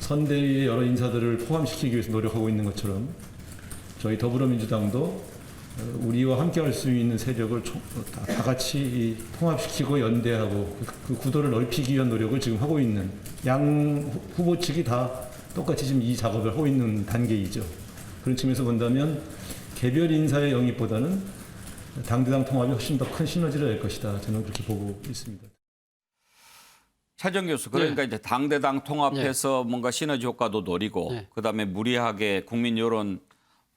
선대위의 여러 인사들을 포함시키기 위해서 노력하고 있는 것처럼 저희 더불어민주당도 우리와 함께할 수 있는 세력을 다 같이 통합시키고 연대하고 그 구도를 넓히기 위한 노력을 지금 하고 있는 양 후보 측이 다 똑같이 지금 이 작업을 하고 있는 단계이죠. 그런 측면에서 본다면 개별 인사의 영입보다는 당대당 통합이 훨씬 더 큰 시너지를 낼 것이다. 저는 그렇게 보고 있습니다. 차정 교수, 그러니까 이제 당대당 통합해서 뭔가 시너지 효과도 노리고 그다음에 무리하게 국민 여론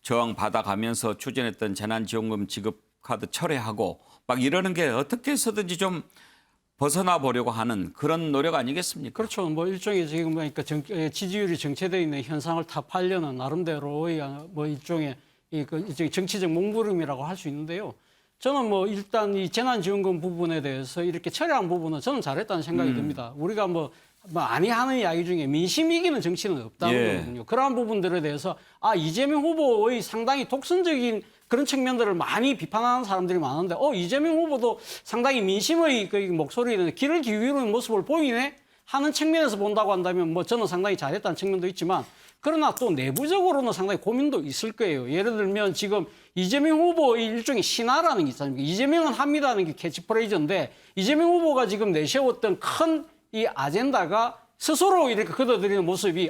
저항 받아가면서 추진했던 재난지원금 지급 카드 철회하고 막 이러는 게 어떻게 해서든지 좀 벗어나 보려고 하는 그런 노력 아니겠습니까? 그렇죠. 뭐 일종의 지금 그러니까 지지율이 정체되어 있는 현상을 타파하려는 나름대로의 뭐 일종의 정치적 몸부림이라고 할 수 있는데요. 저는 뭐 일단 이 재난지원금 부분에 대해서 이렇게 처리한 부분은 저는 잘했다는 생각이 듭니다. 우리가 뭐 많이 하는 이야기 중에 민심 이기는 정치는 없다는 거거든요. 그러한 부분들에 대해서 이재명 후보의 상당히 독선적인 그런 측면들을 많이 비판하는 사람들이 많은데 이재명 후보도 상당히 민심의 그 목소리는 귀를 기울이는 모습을 보이네 하는 측면에서 본다고 한다면 뭐 저는 상당히 잘했다는 측면도 있지만 그러나 또 내부적으로는 상당히 고민도 있을 거예요. 예를 들면 지금 이재명 후보의 일종의 신화라는 게 있잖아요. 이재명은 합니다는 게 캐치프레이즈인데 이재명 후보가 지금 내세웠던 큰 이 아젠다가 스스로 이렇게 걷어들이는 모습이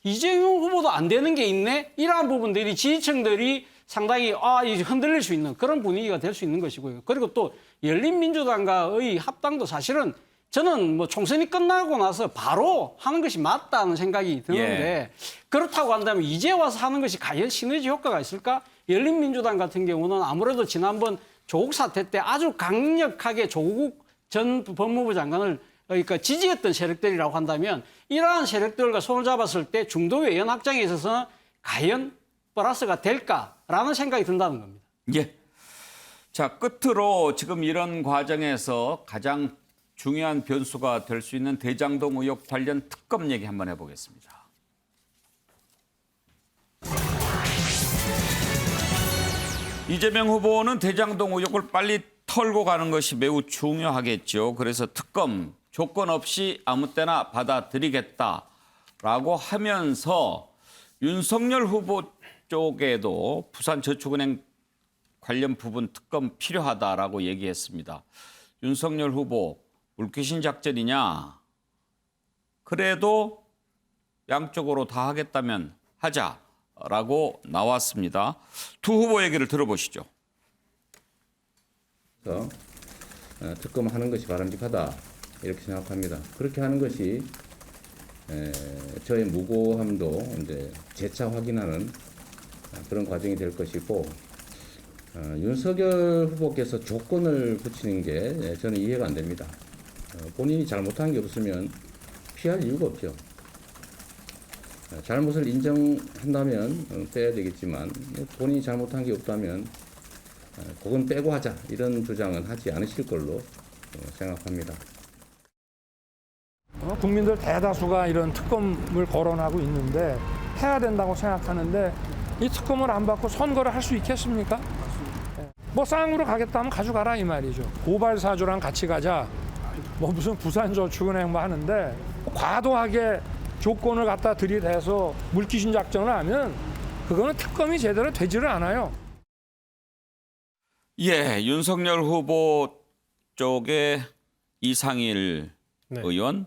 이재명 후보도 안 되는 게 있네? 이러한 부분들이 지지층들이 상당히 흔들릴 수 있는 그런 분위기가 될 수 있는 것이고요. 그리고 또 열린민주당과의 합당도 사실은 저는 뭐 총선이 끝나고 나서 바로 하는 것이 맞다는 생각이 드는데 그렇다고 한다면 이제 와서 하는 것이 과연 시너지 효과가 있을까? 열린민주당 같은 경우는 아무래도 지난번 조국 사태 때 아주 강력하게 조국 전 법무부 장관을 그러니까 지지했던 세력들이라고 한다면 이러한 세력들과 손을 잡았을 때 중도 외연 확장에 있어서는 과연 플러스가 될까라는 생각이 든다는 겁니다. 예. 자, 끝으로 지금 이런 과정에서 가장 중요한 변수가 될 수 있는 대장동 의혹 관련 특검 얘기 한번 해보겠습니다. 이재명 후보는 대장동 의혹을 빨리 털고 가는 것이 매우 중요하겠죠. 그래서 특검 조건 없이 아무 때나 받아들이겠다라고 하면서 윤석열 후보 쪽에도 부산저축은행 관련 부분 특검 필요하다라고 얘기했습니다. 윤석열 후보 물귀신 작전이냐? 그래도 양쪽으로 다 하겠다면 하자라고 나왔습니다. 두 후보 얘기를 들어보시죠. 특검하는 것이 바람직하다 이렇게 생각합니다. 그렇게 하는 것이 저의 무고함도 이제 재차 확인하는 그런 과정이 될 것이고 윤석열 후보께서 조건을 붙이는 게 저는 이해가 안 됩니다. 본인이 잘못한 게 없으면 피할 이유가 없죠. 잘못을 인정한다면 빼야 되겠지만 본인이 잘못한 게 없다면 그건 빼고 하자 이런 주장은 하지 않으실 걸로 생각합니다. 국민들 대다수가 이런 특검을 거론하고 있는데 해야 된다고 생각하는데 이 특검을 안 받고 선거를 할 수 있겠습니까? 뭐 쌍으로 가겠다면 가져가라 이 말이죠. 고발 사주랑 같이 가자. 뭐 무슨 부산저축은행 뭐 하는데 과도하게 조건을 갖다 들이대서 물귀신 작전을 하면 그거는 특검이 제대로 되지를 않아요. 예, 윤석열 후보 쪽에 이상일 의원,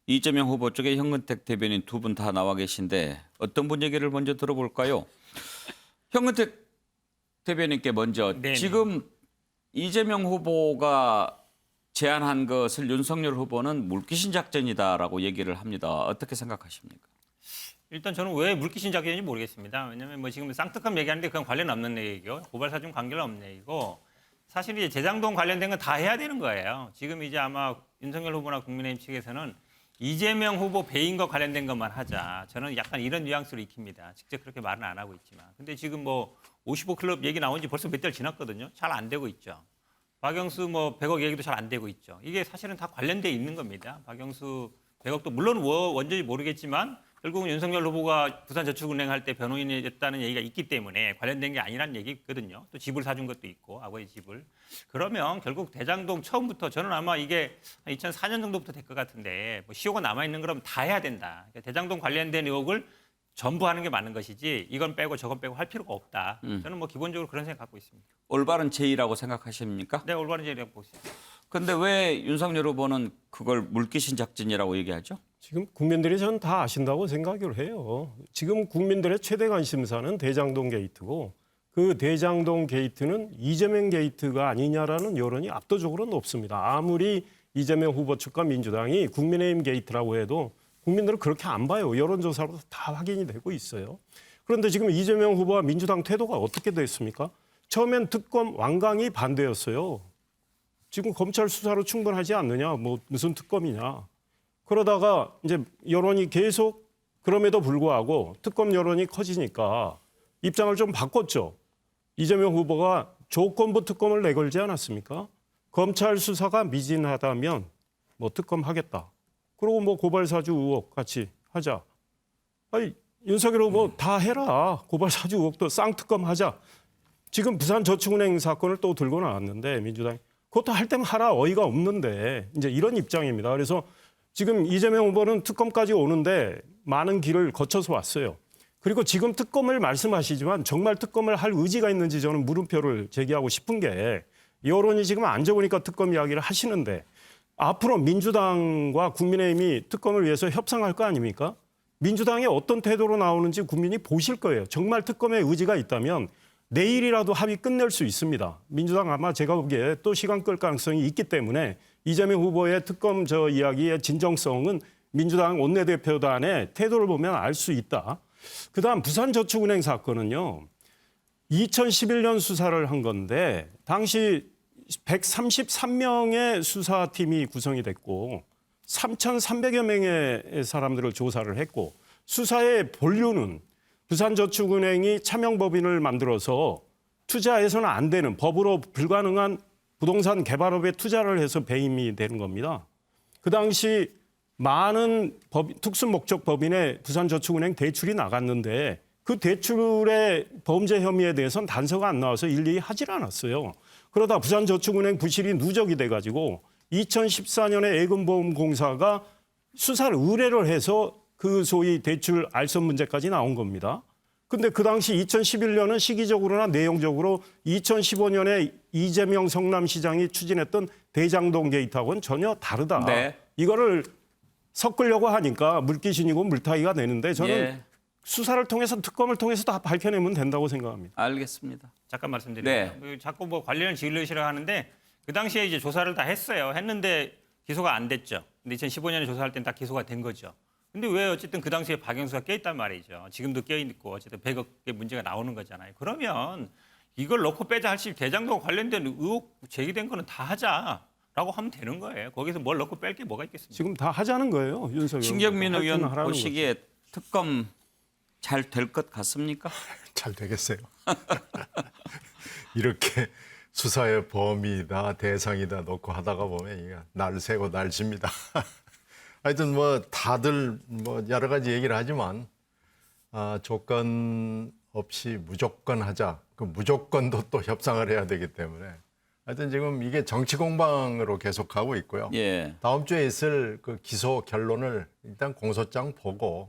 이재명 후보 쪽에 현근택 대변인 두 분 다 나와 계신데 어떤 분 얘기를 먼저 들어볼까요? 현근택 대변인께 먼저 지금 이재명 후보가 제안한 것을 윤석열 후보는 물귀신 작전이다라고 얘기를 합니다. 어떻게 생각하십니까? 일단 저는 왜 물귀신 작전인지 모르겠습니다. 왜냐하면 뭐 지금 쌍특검 얘기하는데 그건 관련 없는 얘기고 고발사준 관계는 없는 얘기고 사실 이제 재장동 관련된 건 다 해야 되는 거예요. 지금 이제 아마 윤석열 후보나 국민의힘 측에서는 이재명 후보 배임과 관련된 것만 하자. 저는 약간 이런 뉘앙스로 익힙니다. 직접 그렇게 말은 안 하고 있지만. 근데 지금 뭐 55클럽 얘기 나온 지 벌써 몇 달 지났거든요. 잘 안 되고 있죠. 박영수 뭐 100억 얘기도 잘 안 되고 있죠. 이게 사실은 다 관련돼 있는 겁니다. 박영수 100억도 물론 원전이 모르겠지만 결국은 윤석열 후보가 부산저축은행 할 때 변호인이 됐다는 얘기가 있기 때문에 관련된 게 아니라는 얘기거든요. 또 집을 사준 것도 있고 아버지 집을. 그러면 결국 대장동 처음부터 저는 아마 이게 2004년 정도부터 될 것 같은데 뭐 시효가 남아있는 거라면 다 해야 된다. 그러니까 대장동 관련된 의혹을 전부 하는 게 맞는 것이지 이건 빼고 저건 빼고 할 필요가 없다. 저는 뭐 기본적으로 그런 생각 갖고 있습니다. 올바른 제의라고 생각하십니까? 네, 올바른 제의라고 보고 있습니다. 그런데 왜 윤석열 후보는 그걸 물귀신 작전이라고 얘기하죠? 지금 국민들이 저는 다 아신다고 생각을 해요. 지금 국민들의 최대 관심사는 대장동 게이트고 그 대장동 게이트는 이재명 게이트가 아니냐라는 여론이 압도적으로 높습니다. 아무리 이재명 후보 측과 민주당이 국민의힘 게이트라고 해도 국민들은 그렇게 안 봐요. 여론조사로 다 확인이 되고 있어요. 그런데 지금 이재명 후보와 민주당 태도가 어떻게 됐습니까? 처음엔 특검 완강히 반대였어요. 지금 검찰 수사로 충분하지 않느냐, 뭐 무슨 특검이냐. 그러다가 이제 여론이 계속 그럼에도 불구하고 특검 여론이 커지니까 입장을 좀 바꿨죠. 이재명 후보가 조건부 특검을 내걸지 않았습니까? 검찰 수사가 미진하다면 뭐 특검하겠다. 그리고 뭐 고발사주 의혹 같이 하자. 아니, 윤석열 후보 다 해라. 고발사주 의혹도 쌍특검 하자. 지금 부산저축은행 사건을 또 들고 나왔는데 민주당이 그것도 할 때면 하라. 어이가 없는데 이제 이런 입장입니다. 그래서 지금 이재명 후보는 특검까지 오는데 많은 길을 거쳐서 왔어요. 그리고 지금 특검을 말씀하시지만 정말 특검을 할 의지가 있는지 저는 물음표를 제기하고 싶은 게 여론이 지금 안 좋으니까 특검 이야기를 하시는데 앞으로 민주당과 국민의힘이 특검을 위해서 협상할 거 아닙니까? 민주당이 어떤 태도로 나오는지 국민이 보실 거예요. 정말 특검에 의지가 있다면 내일이라도 합의 끝낼 수 있습니다. 민주당 아마 제가 보기에 또 시간 끌 가능성이 있기 때문에 이재명 후보의 특검 이야기의 진정성은 민주당 원내대표단의 태도를 보면 알 수 있다. 그다음 부산저축은행 사건은요. 2011년 수사를 한 건데 당시 133명의 수사팀이 구성이 됐고 3,300여 명의 사람들을 조사를 했고 수사의 본류는 부산저축은행이 차명법인을 만들어서 투자해서는 안 되는 법으로 불가능한 부동산 개발업에 투자를 해서 배임이 되는 겁니다. 그 당시 많은 특수목적 법인에 부산저축은행 대출이 나갔는데 그 대출의 범죄 혐의에 대해서는 단서가 안 나와서 일일이 하질 않았어요. 그러다 부산저축은행 부실이 누적이 돼가지고 2014년에 애금보험공사가 수사를 의뢰를 해서 그 소위 대출 알선 문제까지 나온 겁니다. 근데 그 당시 2011년은 시기적으로나 내용적으로 2015년에 이재명 성남시장이 추진했던 대장동 게이트하고는 전혀 다르다. 네. 이거를 섞으려고 하니까 물귀신이고 물타기가 되는데 저는 예. 수사를 통해서 특검을 통해서 다 밝혀내면 된다고 생각합니다. 알겠습니다. 잠깐 말씀드릴게요. 네. 자꾸 뭐 관련을 지으려고 하는데 그 당시에 이제 조사를 다 했어요. 했는데 기소가 안 됐죠. 근데 2015년에 조사할 땐 다 기소가 된 거죠. 근데 왜 어쨌든 그 당시에 박영수가 껴있단 말이죠. 지금도 껴있고 어쨌든 100억의 문제가 나오는 거잖아요. 그러면 이걸 넣고 빼자 할 시 대장동 관련된 의혹 제기된 거는 다 하자라고 하면 되는 거예요. 거기서 뭘 넣고 뺄 게 뭐가 있겠습니까? 지금 다 하자는 거예요. 윤석열. 신경민 의원 하라는 보시기에 특검 잘 될 것 같습니까? 잘 되겠어요. 이렇게 수사의 범위다 대상이다 놓고 하다가 보면 이게 날 새고 날 집니다. 하여튼 뭐 다들 뭐 여러 가지 얘기를 하지만 조건 없이 무조건 하자. 그 무조건도 또 협상을 해야 되기 때문에 하여튼 지금 이게 정치 공방으로 계속하고 있고요. 예. 다음 주에 있을 그 기소 결론을 일단 공소장 보고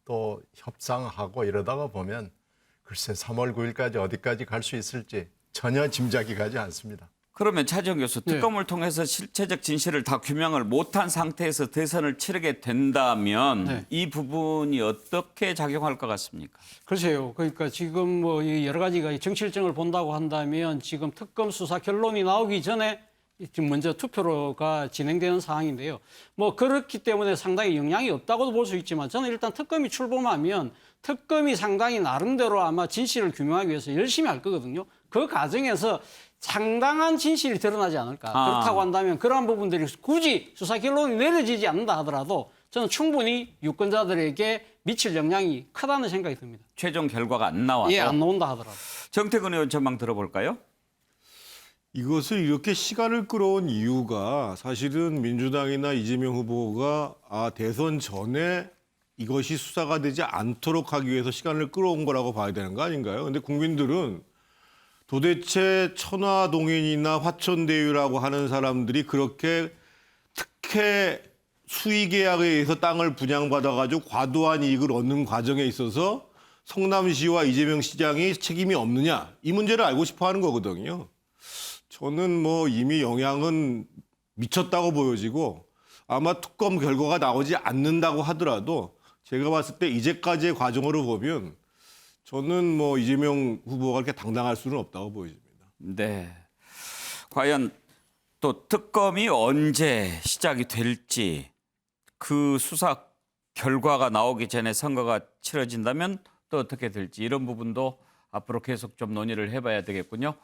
또 협상하고 이러다가 보면 글쎄 3월 9일까지 어디까지 갈 수 있을지 전혀 짐작이 가지 않습니다. 그러면 차지영 교수 특검을 통해서 실체적 진실을 다 규명을 못한 상태에서 대선을 치르게 된다면 이 부분이 어떻게 작용할 것 같습니까? 글쎄요. 그러니까 지금 뭐 여러 가지가 정치 일정을 본다고 한다면 지금 특검 수사 결론이 나오기 전에 지금 먼저 투표가 진행되는 상황인데요. 뭐 그렇기 때문에 상당히 영향이 없다고도 볼 수 있지만 저는 일단 특검이 출범하면 특검이 상당히 나름대로 아마 진실을 규명하기 위해서 열심히 할 거거든요. 그 과정에서 상당한 진실이 드러나지 않을까. 그렇다고 한다면 그러한 부분들이 굳이 수사 결론이 내려지지 않는다 하더라도 저는 충분히 유권자들에게 미칠 영향이 크다는 생각이 듭니다. 최종 결과가 안 나와도. 예, 안 나온다 하더라도. 정태근 의원 전망 들어볼까요? 이것을 이렇게 시간을 끌어온 이유가 사실은 민주당이나 이재명 후보가 대선 전에 이것이 수사가 되지 않도록 하기 위해서 시간을 끌어온 거라고 봐야 되는 거 아닌가요? 근데 국민들은 도대체 천화동인이나 화천대유라고 하는 사람들이 그렇게 특혜 수의 계약에 의해서 땅을 분양받아가지고 과도한 이익을 얻는 과정에 있어서 성남시와 이재명 시장이 책임이 없느냐, 이 문제를 알고 싶어 하는 거거든요. 저는 뭐 이미 영향은 미쳤다고 보여지고 아마 특검 결과가 나오지 않는다고 하더라도 제가 봤을 때 이제까지의 과정으로 보면 저는 뭐 이재명 후보가 그렇게 당당할 수는 없다고 보여집니다. 네. 과연 또 특검이 언제 시작이 될지, 그 수사 결과가 나오기 전에 선거가 치러진다면 또 어떻게 될지, 이런 부분도 앞으로 계속 좀 논의를 해봐야 되겠군요.